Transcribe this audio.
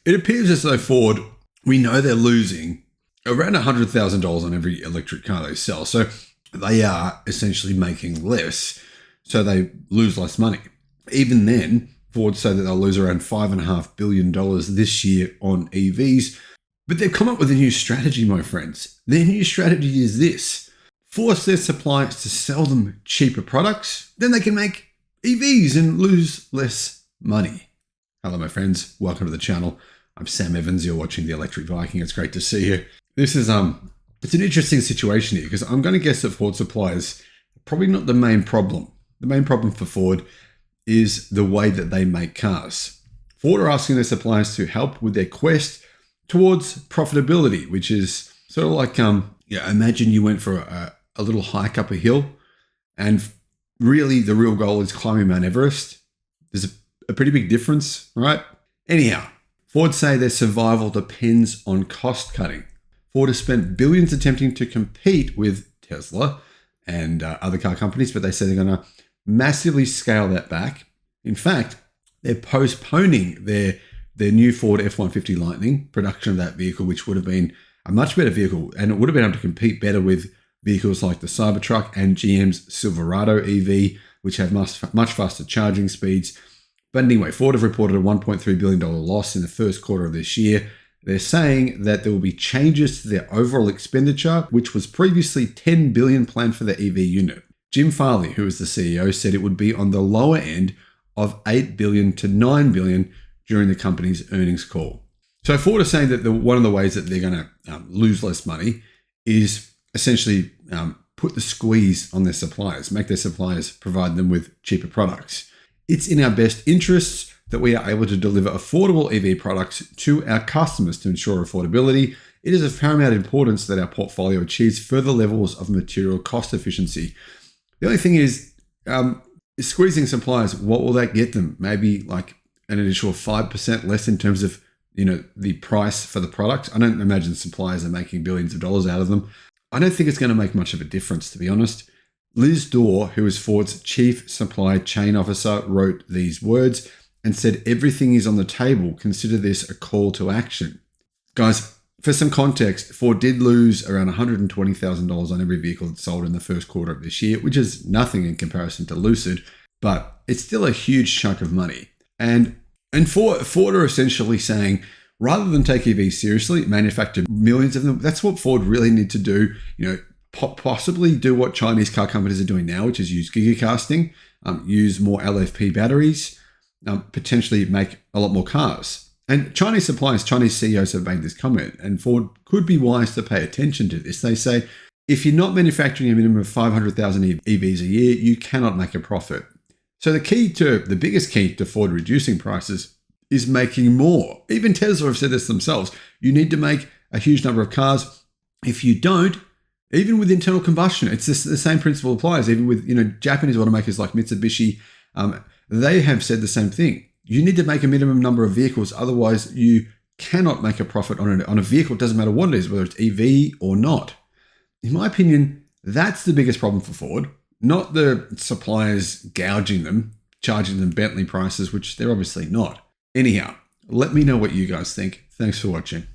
It appears as though Ford, we know they're losing around $100,000 on every electric car they sell. So they are essentially making less, so they lose less money. Even then, Ford say that they'll lose around $5.5 billion this year on EVs. But they've come up with a new strategy, my friends. Their new strategy is this: force their suppliers to sell them cheaper products, then they can make EVs and lose less money. Hello, my friends. Welcome to the channel. I'm Sam Evans. You're watching the Electric Viking. It's great to see you. This is it's an interesting situation here because I'm going to guess that Ford suppliers are probably not the main problem. The main problem for Ford is the way that they make cars. Ford are asking their suppliers to help with their quest towards profitability, which is sort of like, imagine you went for a little hike up a hill and really the real goal is climbing Mount Everest. There's a pretty big difference, right? Anyhow, Ford say their survival depends on cost cutting. Ford has spent billions attempting to compete with Tesla and other car companies, but they say they're going to massively scale that back. In fact, they're postponing their new Ford F-150 Lightning production of that vehicle, which would have been a much better vehicle, and it would have been able to compete better with vehicles like the Cybertruck and GM's Silverado EV, which have much faster charging speeds. But anyway, Ford have reported a $1.3 billion loss in the first quarter of this year. They're saying that there will be changes to their overall expenditure, which was previously $10 billion planned for the EV unit. Jim Farley, who is the CEO, said it would be on the lower end of $8 billion to $9 billion during the company's earnings call. So Ford is saying that one of the ways that they're going to lose less money is essentially put the squeeze on their suppliers, make their suppliers provide them with cheaper products. It's in our best interests that we are able to deliver affordable EV products to our customers to ensure affordability. It is of paramount importance that our portfolio achieves further levels of material cost efficiency. The only thing is squeezing suppliers, what will that get them? Maybe like an additional 5% less in terms of, the price for the product. I don't imagine suppliers are making billions of dollars out of them. I don't think it's going to make much of a difference, to be honest. Liz Dorr, who is Ford's chief supply chain officer, wrote these words and said, "Everything is on the table. Consider this a call to action." Guys, for some context, Ford did lose around $120,000 on every vehicle that sold in the first quarter of this year, which is nothing in comparison to Lucid, but it's still a huge chunk of money. And Ford are essentially saying, rather than take EVs seriously, manufacture millions of them. That's what Ford really need to do. Possibly do what Chinese car companies are doing now, which is use gigacasting, use more LFP batteries, potentially make a lot more cars. And Chinese suppliers, Chinese CEOs have made this comment, and Ford could be wise to pay attention to this. They say, if you're not manufacturing a minimum of 500,000 EVs a year, you cannot make a profit. So the biggest key to Ford reducing prices is making more. Even Tesla have said this themselves. You need to make a huge number of cars. If you don't, even with internal combustion, it's the same principle applies. Even with Japanese automakers like Mitsubishi, they have said the same thing. You need to make a minimum number of vehicles, otherwise you cannot make a profit on a vehicle. It doesn't matter what it is, whether it's EV or not. In my opinion, that's the biggest problem for Ford, not the suppliers gouging them, charging them Bentley prices, which they're obviously not. Anyhow, let me know what you guys think. Thanks for watching.